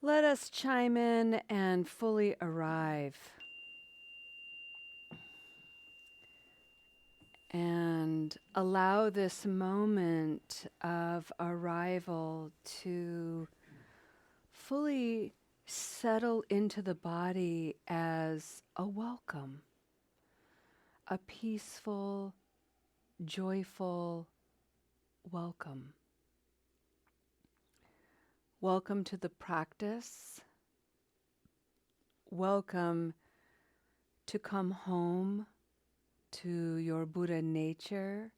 Let us chime in and fully arrive and allow this moment of arrival to fully settle into the body as a welcome, a peaceful, joyful welcome. Welcome to the practice. Welcome to come home to your Buddha nature,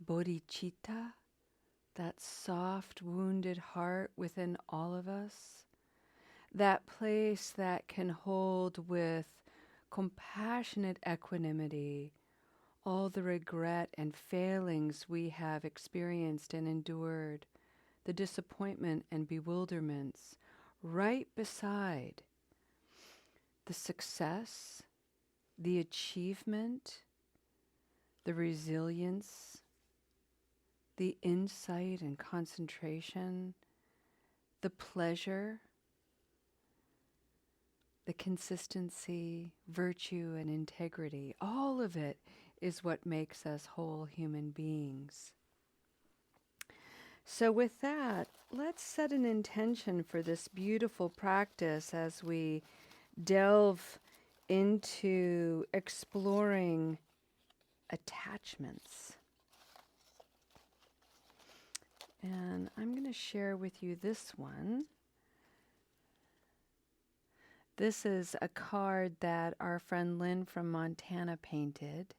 bodhicitta, that soft, wounded heart within all of us, that place that can hold with compassionate equanimity all the regret and failings we have experienced and endured, the disappointment and bewilderments, right beside the success, the achievement, the resilience, the insight and concentration, the pleasure, the consistency, virtue, and integrity. All of it is what makes us whole human beings. So with that, let's set an intention for this beautiful practice as we delve into exploring attachments. And I'm going to share with you this one. This is a card that our friend Lynn from Montana painted,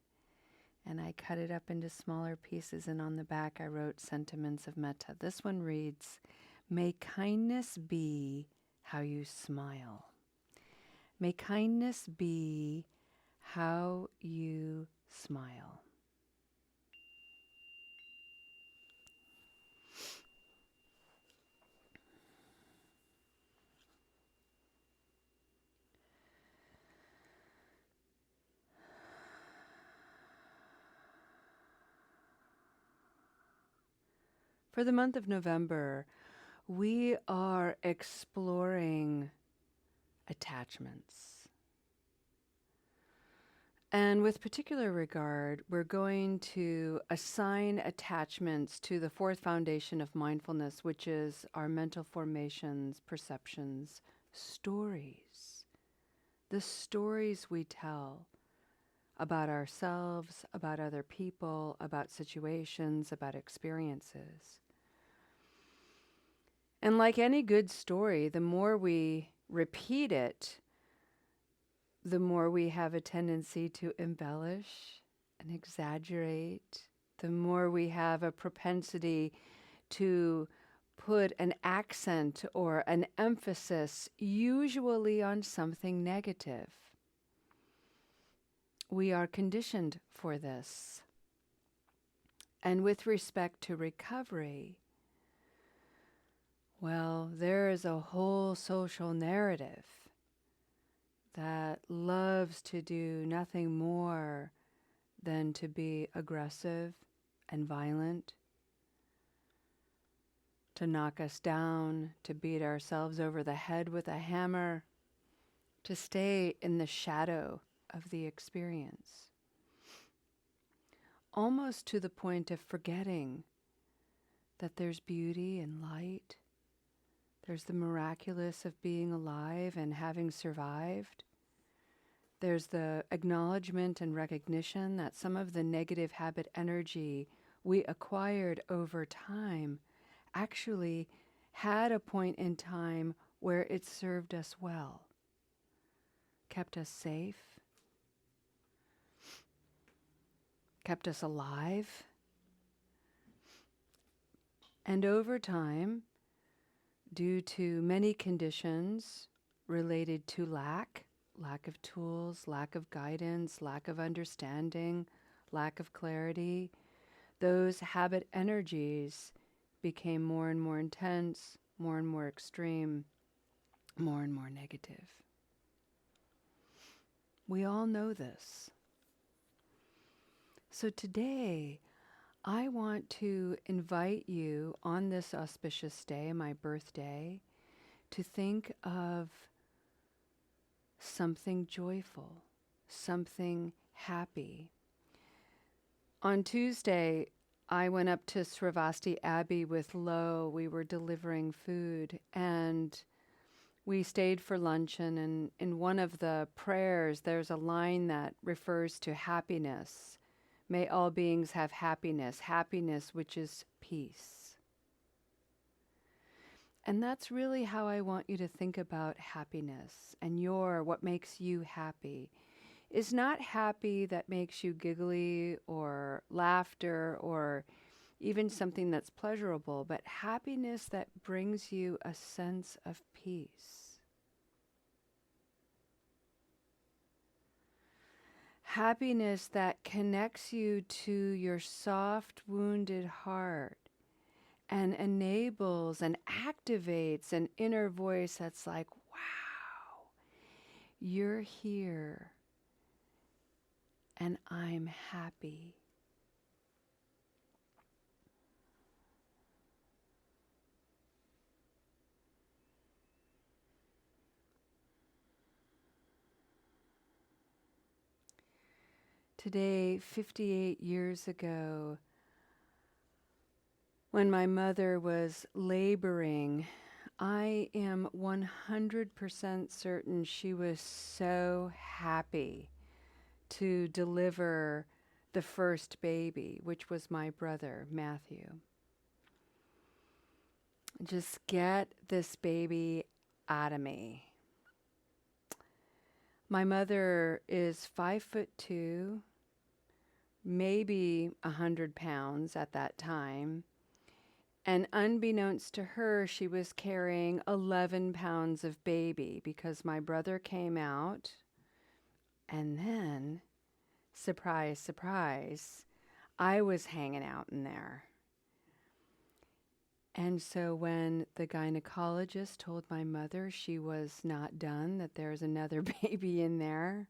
and I cut it up into smaller pieces, and on the back I wrote sentiments of metta. This one reads, "May kindness be how you smile. May kindness be how you smile." For the month of November, we are exploring attachments. And with particular regard, we're going to assign attachments to the fourth foundation of mindfulness, which is our mental formations, perceptions, stories. The stories we tell about ourselves, about other people, about situations, about experiences. And like any good story, the more we repeat it, the more we have a tendency to embellish and exaggerate, the more we have a propensity to put an accent or an emphasis, usually on something negative. We are conditioned for this. And with respect to recovery, well, there is a whole social narrative that loves to do nothing more than to be aggressive and violent, to knock us down, to beat ourselves over the head with a hammer, to stay in the shadow of the experience, almost to the point of forgetting that there's beauty and light. There's the miraculous of being alive and having survived. There's the acknowledgement and recognition that some of the negative habit energy we acquired over time actually had a point in time where it served us well, kept us safe, kept us alive. And over time, due to many conditions related to lack of tools, lack of guidance, lack of understanding, lack of clarity, those habit energies became more and more intense, more and more extreme, more and more negative. We all know this. So today, I want to invite you on this auspicious day, my birthday, to think of something joyful, something happy. On Tuesday, I went up to Sravasti Abbey with Lo. We were delivering food, and we stayed for luncheon. And in one of the prayers, there's a line that refers to happiness. May all beings have happiness, happiness which is peace. And that's really how I want you to think about happiness and what makes you happy. Is not happy that makes you giggly or laughter or even something that's pleasurable, but happiness that brings you a sense of peace. Happiness that connects you to your soft, wounded heart and enables and activates an inner voice that's like, wow, you're here. And I'm happy. Today, 58 years ago, when my mother was laboring, I am 100% certain she was so happy to deliver the first baby, which was my brother, Matthew. Just get this baby out of me. My mother is 5'2", maybe 100 pounds at that time. And unbeknownst to her, she was carrying 11 pounds of baby because my brother came out. And then, surprise, surprise, I was hanging out in there. And so when the gynecologist told my mother she was not done, that there's another baby in there,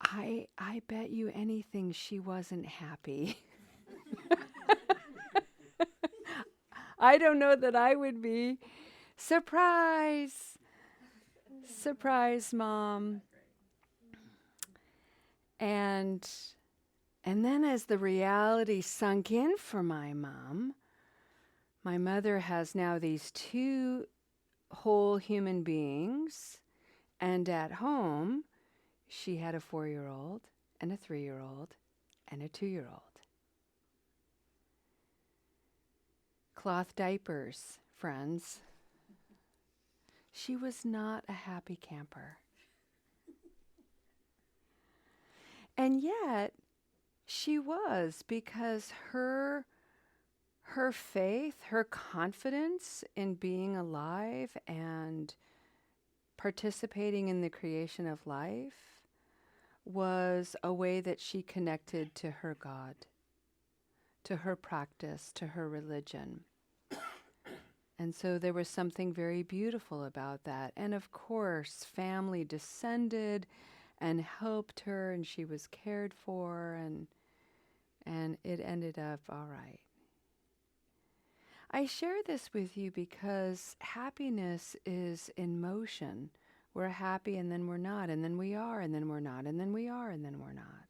I bet you anything she wasn't happy. I don't know that I would be. Surprise! Surprise, Mom. And then as the reality sunk in for my mom, my mother has now these 2 whole human beings, and at home, she had a 4-year-old and a 3-year-old and a 2-year-old. Cloth diapers, friends. She was not a happy camper. And yet, she was, because her faith, her confidence in being alive and participating in the creation of life was a way that she connected to her God, to her practice, to her religion. And so there was something very beautiful about that. And of course, family descended and helped her, and she was cared for, and it ended up all right. I share this with you because happiness is in motion. We're happy and then we're not, and then we are and then we're not, and then we are and then we're not.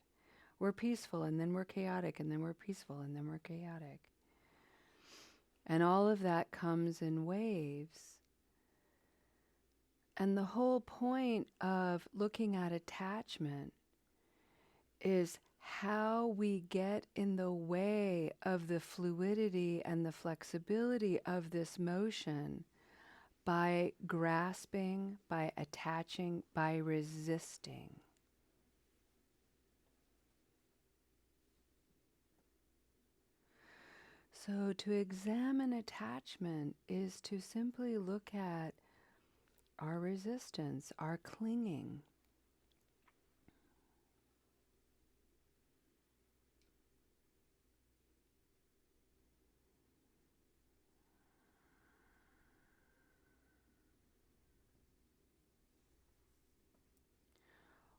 We're peaceful and then we're chaotic, and then we're peaceful and then we're chaotic. And all of that comes in waves. And the whole point of looking at attachment is how we get in the way of the fluidity and the flexibility of this motion by grasping, by attaching, by resisting. So to examine attachment is to simply look at our resistance, our clinging.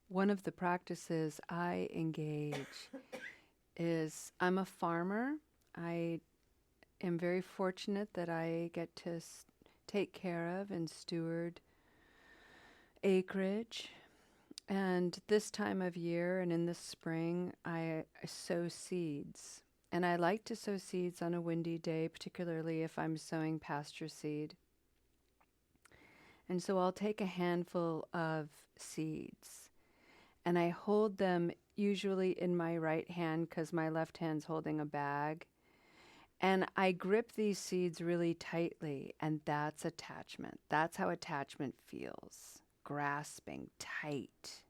One of the practices I engage is, I'm a farmer. I am very fortunate that I get to take care of and steward acreage. And this time of year and in the spring, I sow seeds. And I like to sow seeds on a windy day, particularly if I'm sowing pasture seed. And so I'll take a handful of seeds and I hold them usually in my right hand because my left hand's holding a bag. And I grip these seeds really tightly, and that's attachment. That's how attachment feels, grasping tight.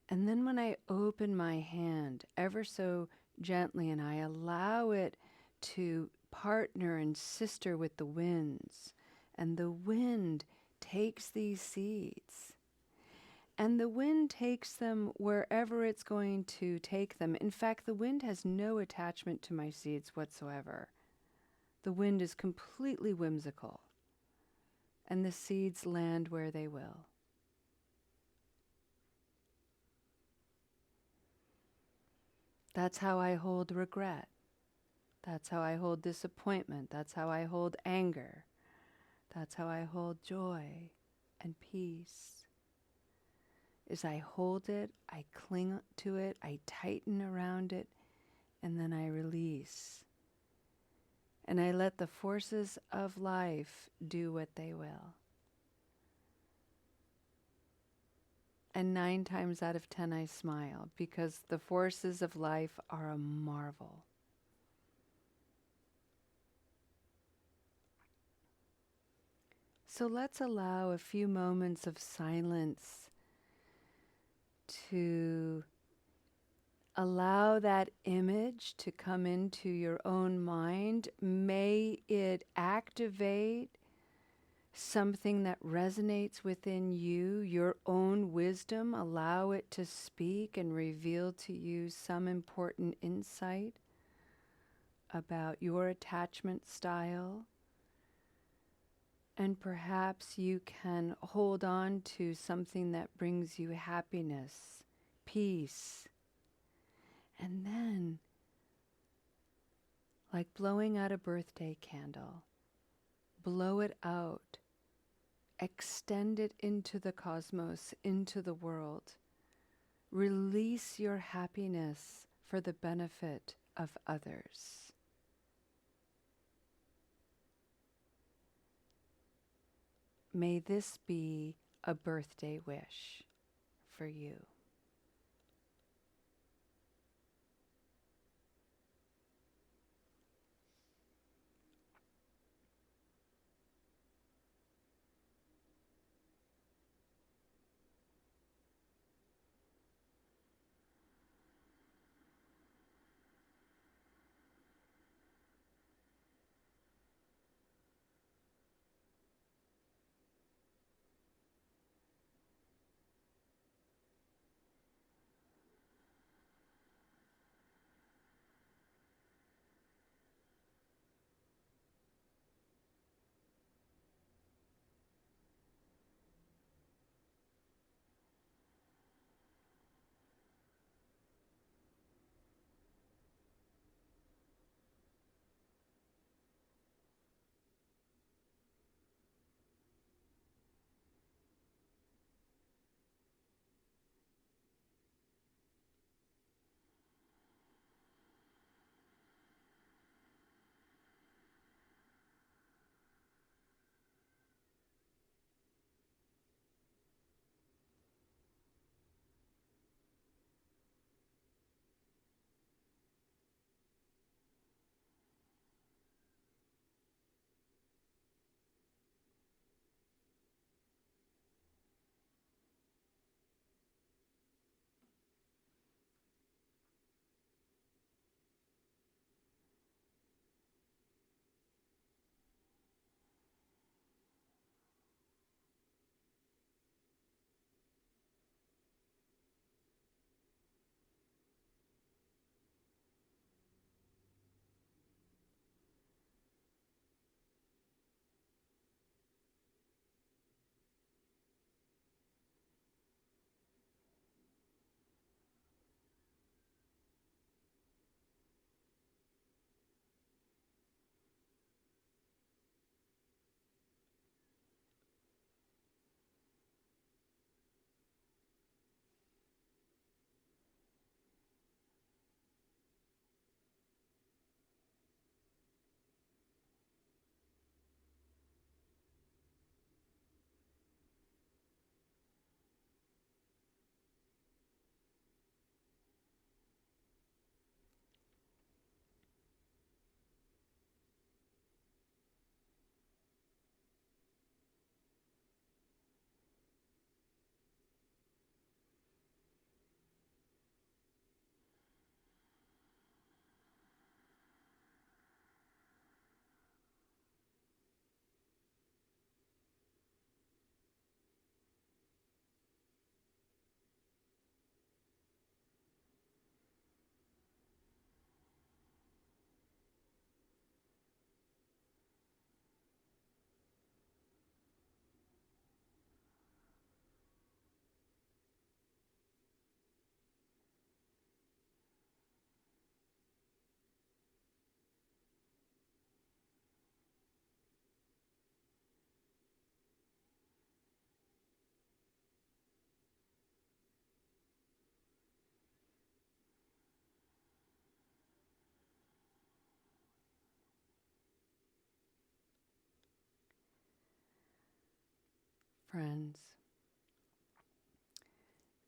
And then when I open my hand ever so gently and I allow it to partner and sister with the winds, and the wind takes these seeds, and the wind takes them wherever it's going to take them. In fact, the wind has no attachment to my seeds whatsoever. The wind is completely whimsical, and the seeds land where they will. That's how I hold regret. That's how I hold disappointment. That's how I hold anger. That's how I hold joy and peace. Is I hold it, I cling to it, I tighten around it, and then I release. And I let the forces of life do what they will. And 9 times out of 10 I smile because the forces of life are a marvel. So let's allow a few moments of silence to allow that image to come into your own mind. May it activate something that resonates within you, your own wisdom. Allow it to speak and reveal to you some important insight about your attachment style. And perhaps you can hold on to something that brings you happiness, peace. And then, like blowing out a birthday candle, blow it out, extend it into the cosmos, into the world. Release your happiness for the benefit of others. May this be a birthday wish for you. Friends,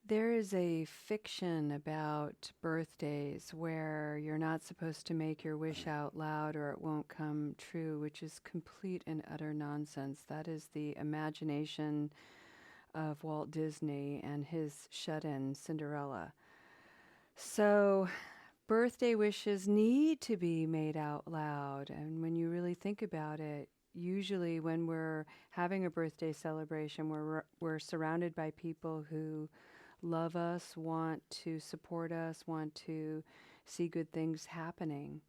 there is a fiction about birthdays where you're not supposed to make your wish out loud or it won't come true, which is complete and utter nonsense. That is the imagination of Walt Disney and his shut-in Cinderella. So birthday wishes need to be made out loud. And when you really think about it, usually when we're having a birthday celebration, we're surrounded by people who love us, want to support us, want to see good things happening.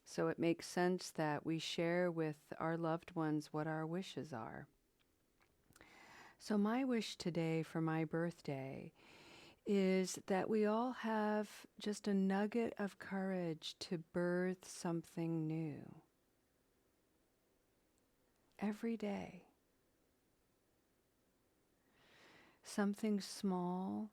So it makes sense that we share with our loved ones what our wishes are. So my wish today for my birthday is that we all have just a nugget of courage to birth something new every day. Something small,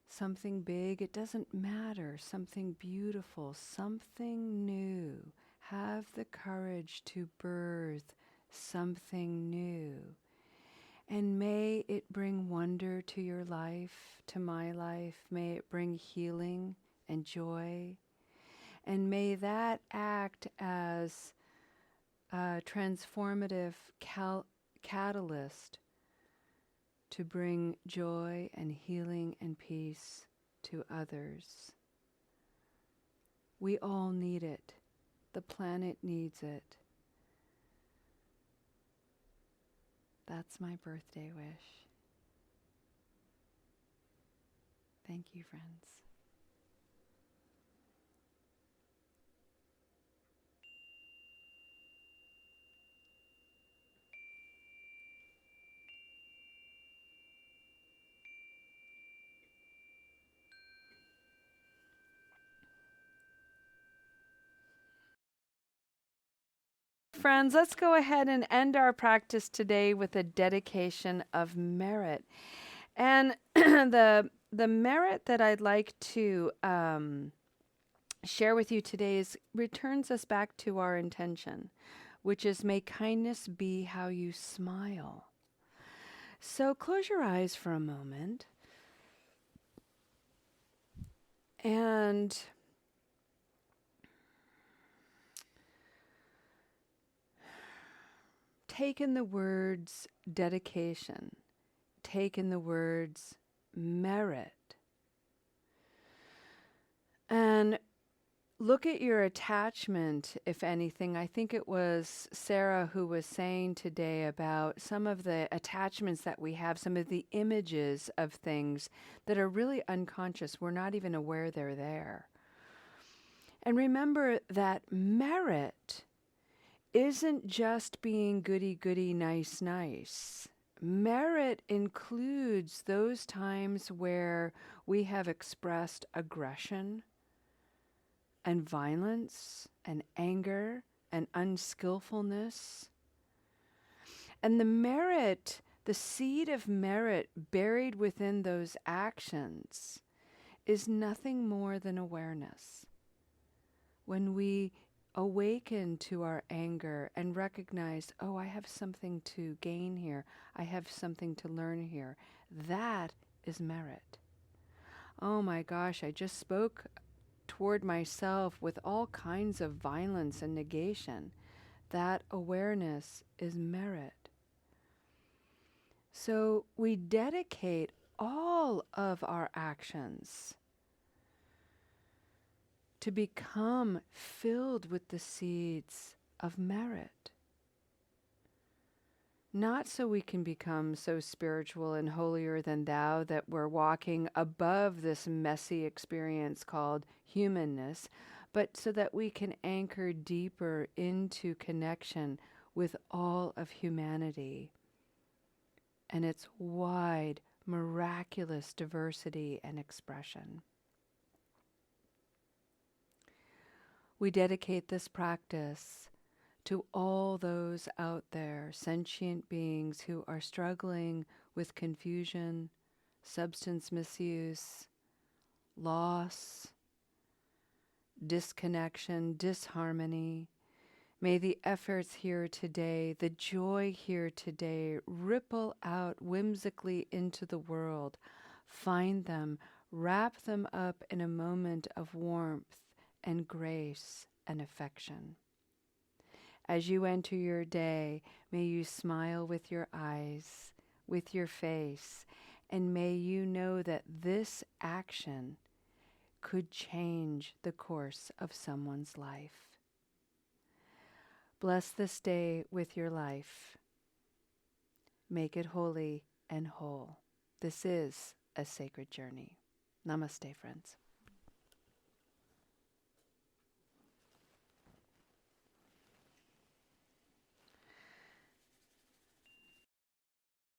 something big, it doesn't matter. Something beautiful, something new. Have the courage to birth something new. And may it bring wonder to your life, to my life. May it bring healing and joy. And may that act as a transformative catalyst to bring joy and healing and peace to others. We all need it. The planet needs it. That's my birthday wish. Thank you, friends. Friends, let's go ahead and end our practice today with a dedication of merit. And the merit that I'd like to share with you today returns us back to our intention, which is may kindness be how you smile. So close your eyes for a moment and take in the words dedication, take in the words merit, and look at your attachment, if anything. I think it was Sarah who was saying today about some of the attachments that we have, some of the images of things that are really unconscious. We're not even aware they're there. And remember that merit isn't just being goody-goody, nice. Merit includes those times where we have expressed aggression and violence and anger and unskillfulness. And the merit, the seed of merit buried within those actions is nothing more than awareness. When we awaken to our anger and recognize, oh, I have something to gain here, I have something to learn here, that is merit. Oh my gosh, I just spoke toward myself with all kinds of violence and negation. That awareness is merit. So we dedicate all of our actions to become filled with the seeds of merit. Not so we can become so spiritual and holier than thou that we're walking above this messy experience called humanness, but so that we can anchor deeper into connection with all of humanity and its wide, miraculous diversity and expression. We dedicate this practice to all those out there, sentient beings who are struggling with confusion, substance misuse, loss, disconnection, disharmony, May the efforts here today, the joy here today, ripple out whimsically into the world. Find them, wrap them up in a moment of warmth and grace and affection. As you enter your day, may you smile with your eyes, with your face, and may you know that this action could change the course of someone's life. Bless this day with your life. Make it holy and whole. This is a sacred journey. Namaste, friends.